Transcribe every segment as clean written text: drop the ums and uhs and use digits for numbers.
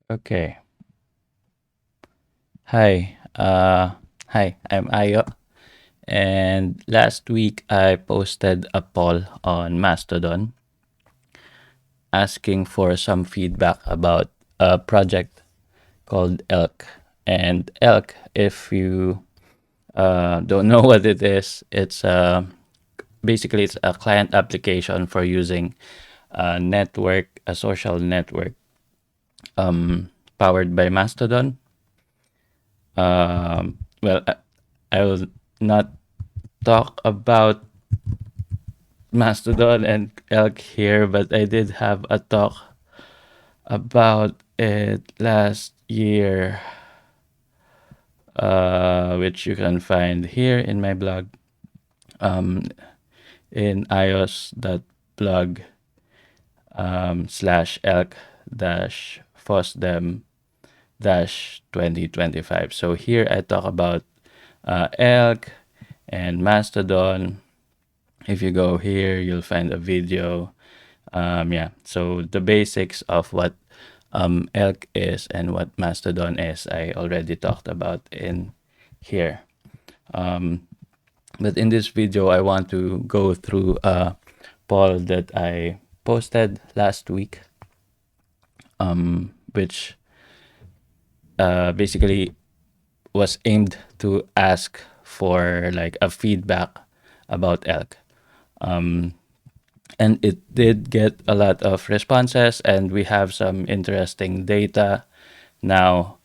Okay. Hi. Hi, I'm Ayo. And last week I posted a poll on Mastodon asking for some feedback about a project called Elk. And Elk, if you don't know what it is, it's basically it's a client application for using a network, a social network powered by Mastodon. I will not talk about Mastodon and Elk here, but I did have a talk about it last year, which you can find here in my blog, in ios.blog slash elk dash fosdem dash 2025. So here I talk about Elk and Mastodon. If you go here, you'll find a video. Yeah, so the basics of what Elk is and what Mastodon is, I already talked about in here. But in this video, I want to go through a poll that I posted last week, which basically was aimed to ask for like a feedback about Elk. And it did get a lot of responses, and we have some interesting data now,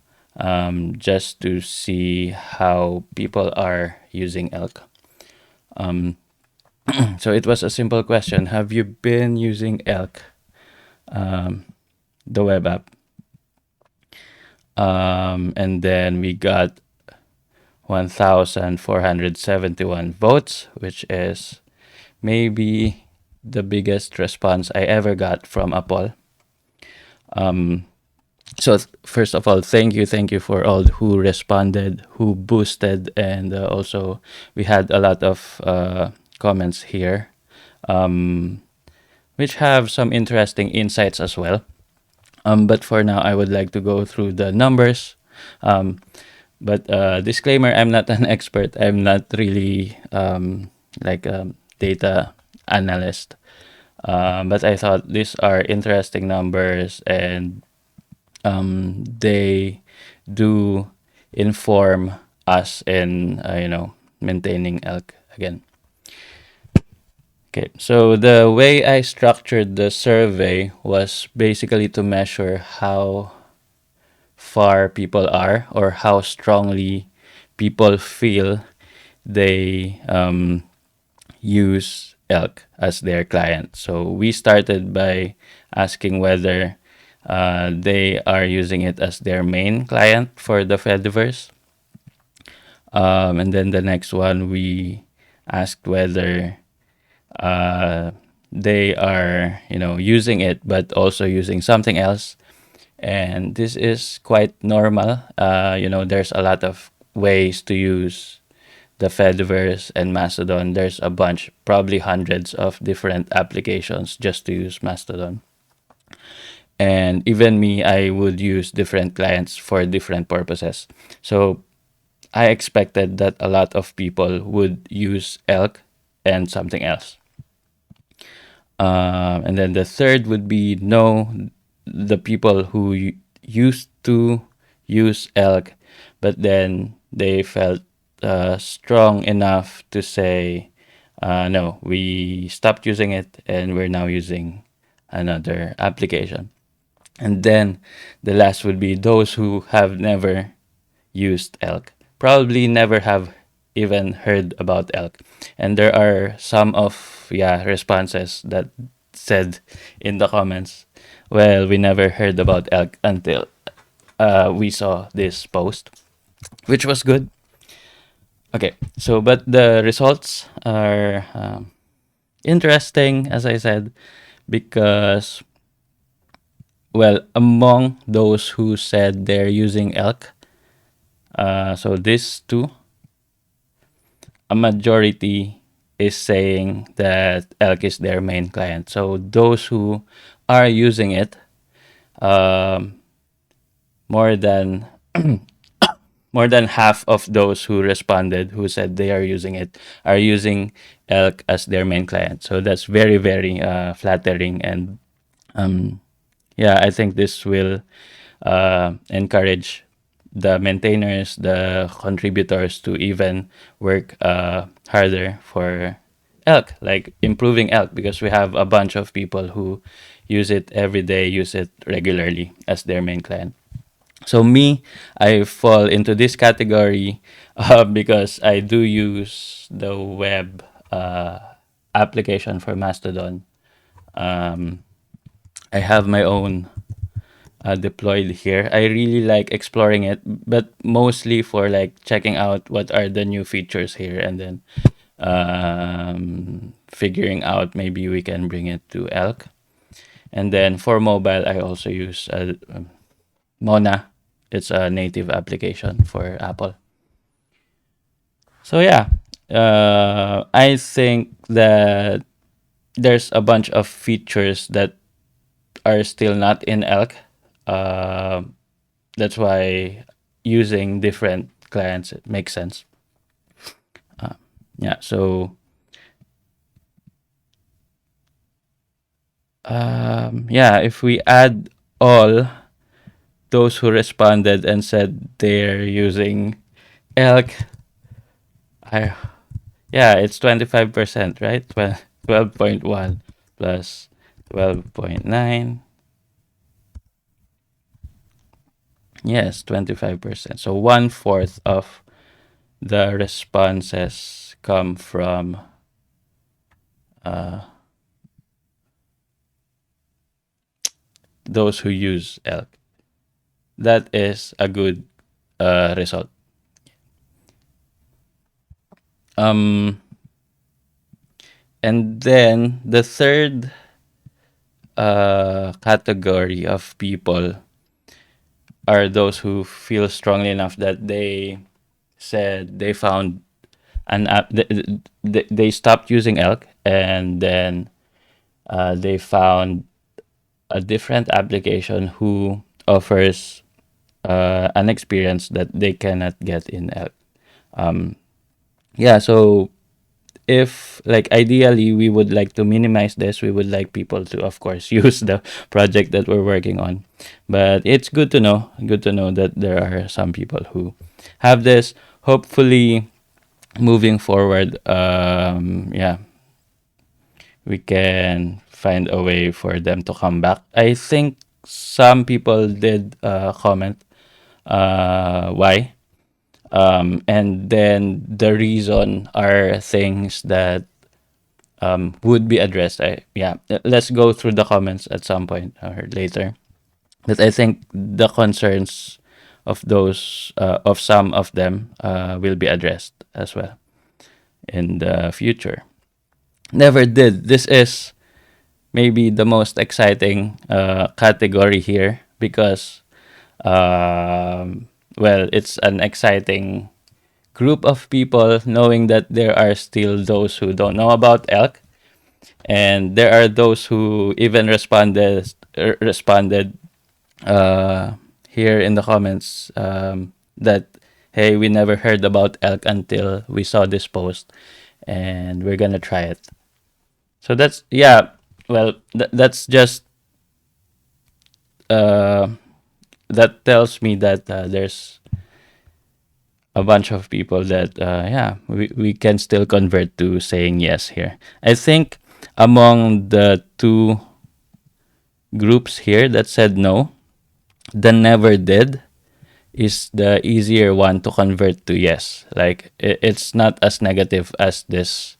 just to see how people are using Elk. So it was a simple question: have you been using Elk, the web app? And then we got 1,471 votes, which is maybe the biggest response I ever got from a poll. So first of all, thank you for all who responded, who boosted, and also we had a lot of comments here, which have some interesting insights as well. But for now, I would like to go through the numbers. Um, but disclaimer: I'm not an expert. I'm not really like a data analyst. But I thought these are interesting numbers, and they do inform us in maintaining elk again. Okay, so the way I structured the survey was basically to measure how far people are, or how strongly people feel they use elk as their client. So we started by asking whether they are using it as their main client for the Fediverse. And then the next one, we asked whether they are, using it, but also using something else. And this is quite normal. There's a lot of ways to use the Fediverse and Mastodon. There's a bunch, probably hundreds of different applications just to use Mastodon. And even me, I would use different clients for different purposes. So I expected that a lot of people would use Elk and something else. And then the third would be no, the people who used to use Elk, but then they felt strong enough to say, no, we stopped using it and we're now using another application. And then the last would be those who have never used elk, probably never have even heard about elk. And there are some of responses that said in the comments, well, we never heard about elk until we saw this post, which was good. Okay, so but the results are interesting, as I said, because, well, among those who said they're using elk, so this two, a majority is saying that elk is their main client. So those who are using it, um, more than more than half of those who responded who said they are using it are using Elk as their main client. So that's very, very flattering. And um, yeah, I think this will encourage the maintainers, the contributors to even work harder for Elk, like improving Elk, because we have a bunch of people who use it every day, use it regularly as their main client. So me, I fall into this category because I do use the web application for Mastodon. Um, I have my own deployed here. I really like exploring it, but mostly for like checking out what are the new features here, and then figuring out maybe we can bring it to Elk. And then for mobile, I also use Mona. It's a native application for Apple. So yeah, I think that there's a bunch of features that are still not in Elk. Uh, that's why using different clients it makes sense. Yeah. So yeah, if we add all those who responded and said they're using Elk, I yeah, it's 25%, right? 12.1 plus 12.9. Yes, 25%. So one fourth of the responses come from those who use Elk. That is a good result. Um, and then the third category of people are those who feel strongly enough that they said they found an app. They stopped using Elk, and then they found a different application who offers an experience that they cannot get in Elk. Yeah, so if like ideally we would like to minimize this, we would like people to of course use the project that we're working on. But it's good to know that there are some people who have this. Hopefully moving forward, yeah, we can find a way for them to come back. I think some people did comment why. And then the reason are things that would be addressed. Yeah, let's go through the comments at some point or later. But I think the concerns of those, of some of them, will be addressed as well in the future. Never did. This is maybe the most exciting category here because, well, it's an exciting group of people knowing that there are still those who don't know about Elk, and there are those who even responded uh, here in the comments that hey, we never heard about Elk until we saw this post, and we're gonna try it. So that's yeah. Well, that's just uh, that tells me that there's a bunch of people that yeah, we can still convert to saying yes here. I think among the two groups here that said no, the never did is the easier one to convert to yes. Like it's not as negative as this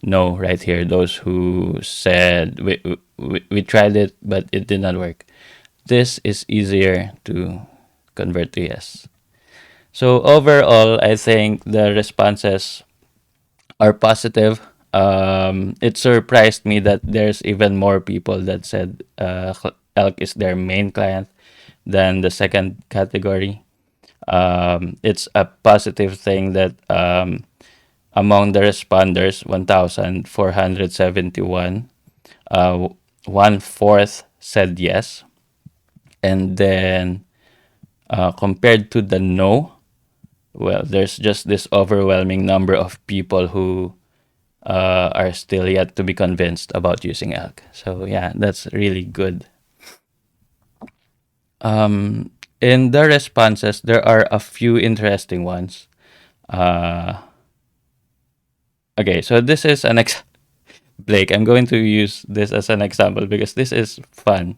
no right here. Those who said we tried it but it did not work. This is easier to convert to yes. So overall, I think the responses are positive. It surprised me that there's even more people that said Elk is their main client than the second category. It's a positive thing that among the responders, 1,471, one fourth said yes, and then compared to the no, well, there's just this overwhelming number of people who are still yet to be convinced about using elk. So yeah, that's really good. In the responses, there are a few interesting ones. Uh, okay, so this is an Blake. I'm going to use this as an example because this is fun.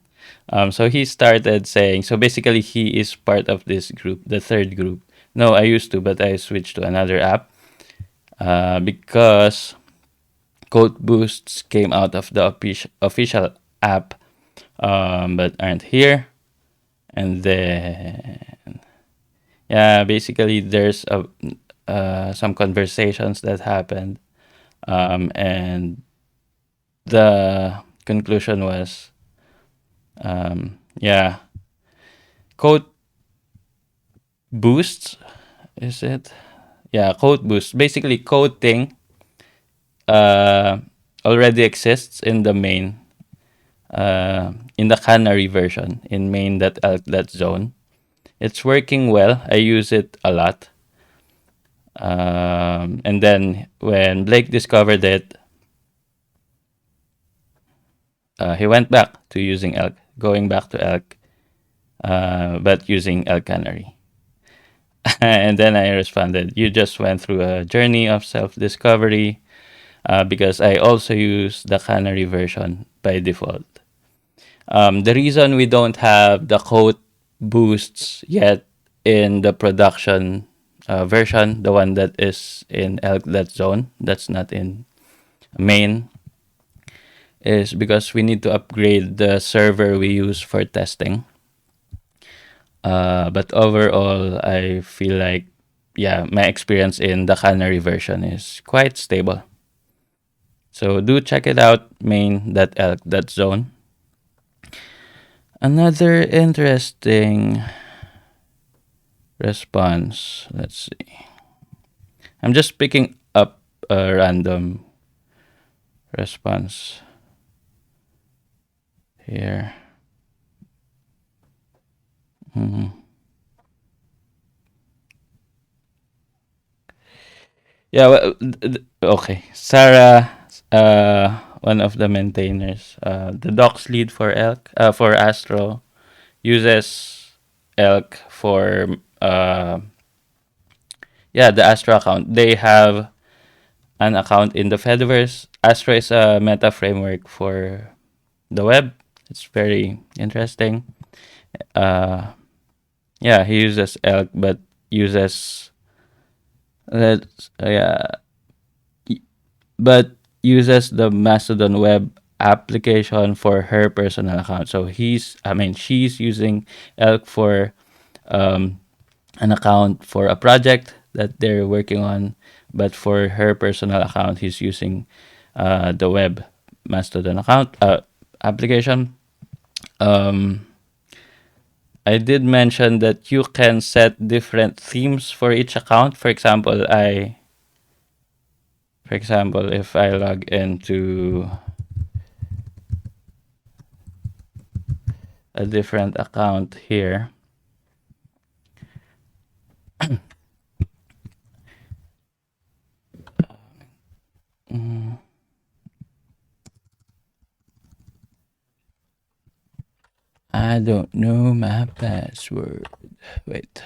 So he started saying, so basically he is part of this group, the third group. No, I used to, but I switched to another app because code boosts came out of the official app, but aren't here. And then, yeah, basically there's some conversations that happened, and the conclusion was, yeah, code boosts. Is it? Yeah, code boosts. Basically, coding uh, already exists in the main, in the canary version in main.elk.zone. It's working well. I use it a lot. And then when Blake discovered it, he went back to using Elk, going back to Elk, but using Elk Canary. And then I responded, "You just went through a journey of self discovery because I also use the Canary version by default." The reason we don't have the code boosts yet in the production version, the one that is in elk.zone, that's not in main, is because we need to upgrade the server we use for testing. But overall, I feel like, yeah, my experience in the Canary version is quite stable. So do check it out, main.elk.zone. Another interesting response. Let's see. I'm just picking up a random response here. Mhm. Yeah, well, okay. Sarah, one of the maintainers, the docs lead for Elk, for Astro, uses Elk for, yeah, the Astro account. They have an account in the Fediverse. Astro is a meta framework for the web. It's very interesting. Uh, yeah, he uses Elk, but uses let's yeah, but uses the Mastodon web application for her personal account. So she's using Elk for um, an account for a project that they're working on, but for her personal account, he's using the web Mastodon account application. Um, I did mention that you can set different themes for each account. For example, if I log into a different account here, I don't know my password. Wait.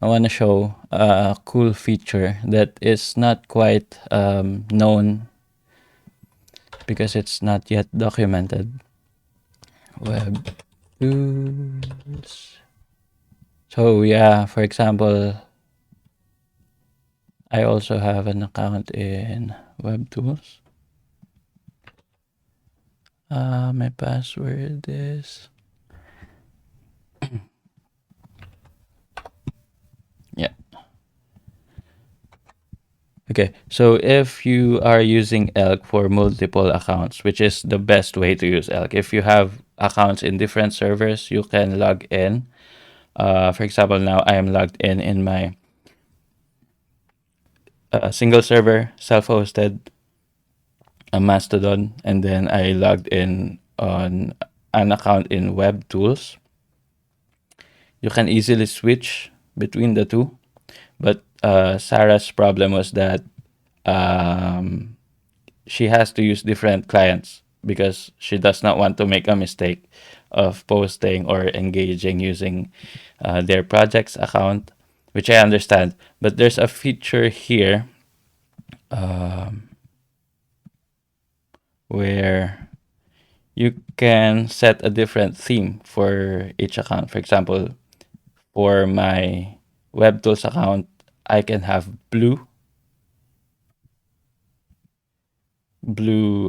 I want to show a cool feature that is not quite known because it's not yet documented. Web tools. So yeah, for example, I also have an account in web tools. My password is, yeah. Okay, so if you are using Elk for multiple accounts, which is the best way to use Elk, if you have accounts in different servers, you can log in. For example, now I am logged in my single server, self-hosted, a Mastodon, and then I logged in on an account in Web Tools, you can easily switch between the two. But Sarah's problem was that um, she has to use different clients because she does not want to make a mistake of posting or engaging using their project's account, which I understand. But there's a feature here um, where you can set a different theme for each account. For example, for my WebTools account, I can have blue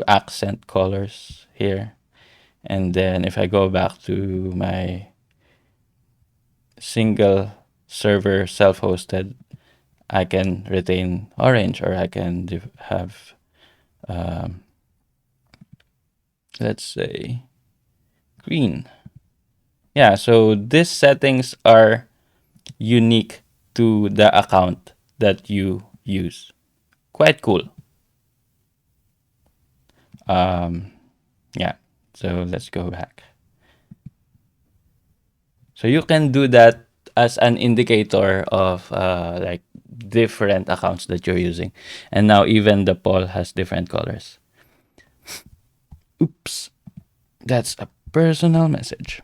accent colors here. And then if I go back to my single server self-hosted, I can retain orange, or I can have, um, let's say, green. Yeah, so these settings are unique to the account that you use. Quite cool. Um, yeah, so let's go back. So you can do that as an indicator of like different accounts that you're using. And now even the poll has different colors. Oops, that's a personal message.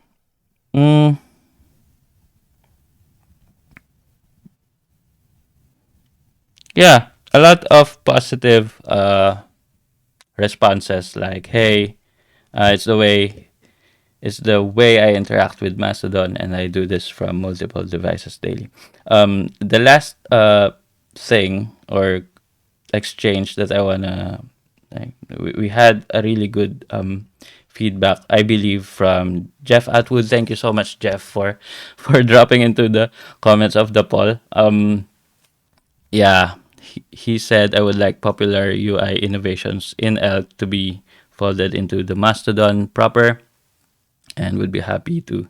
Mm, yeah, a lot of positive responses like, "Hey, it's the way I interact with Mastodon, and I do this from multiple devices daily." The last thing or exchange that I wanna, like, we had a really good feedback, I believe, from Jeff Atwood. Thank you so much, Jeff, for for dropping into the comments of the poll. Yeah, he said, I would like popular UI innovations in Elk to be folded into the Mastodon proper, and would be happy to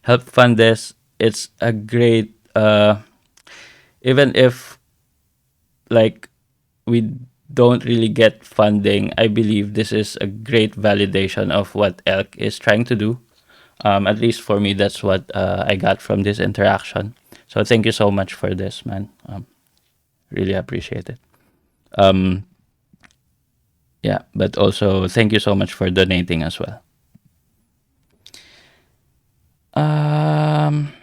help fund this. It's a great, even if like we don't really get funding, I believe this is a great validation of what Elk is trying to do. At least for me, that's what I got from this interaction. So thank you so much for this, man. Really appreciate it. Um, yeah, but also thank you so much for donating as well. Um,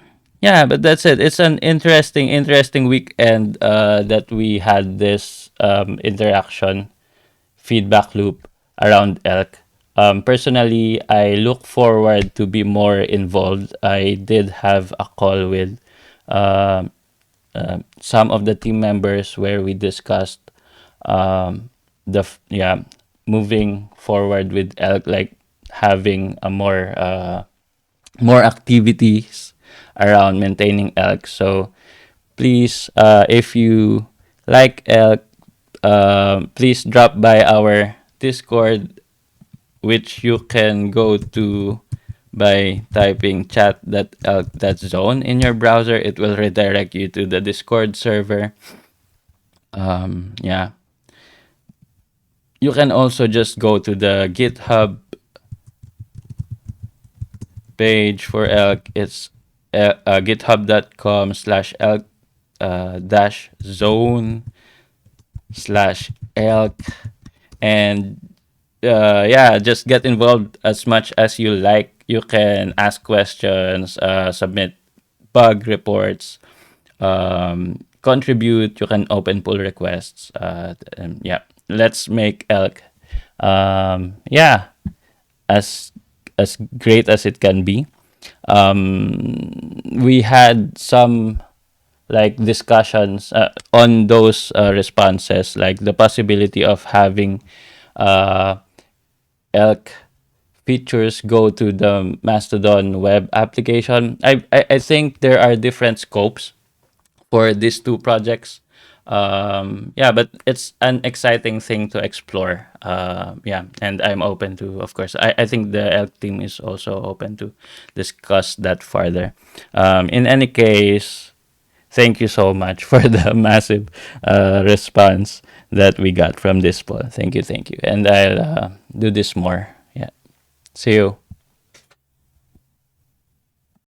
yeah, but that's it. It's an interesting weekend that we had this interaction feedback loop around Elk. Personally, I look forward to be more involved. I did have a call with um some of the team members where we discussed yeah, moving forward with Elk, like having a more activities around maintaining Elk. So please, if you like Elk, please drop by our Discord, which you can go to by typing chat.elk.zone in your browser. It will redirect you to the Discord server. Yeah. You can also just go to the GitHub page for Elk. It's github.com/elk dash zone slash elk. And yeah, just get involved as much as you like. You can ask questions, submit bug reports, contribute. You can open pull requests. And yeah, let's make Elk, yeah, as great as it can be. We had some like discussions on those responses, like the possibility of having uh, Elk features go to the Mastodon web application. I think there are different scopes for these two projects. Yeah, but it's an exciting thing to explore. Yeah, and I'm open to, of course, I think the Elk team is also open to discuss that further. In any case, thank you so much for the massive response that we got from this poll. Thank you, thank you. And I'll do this more. Yeah. See you.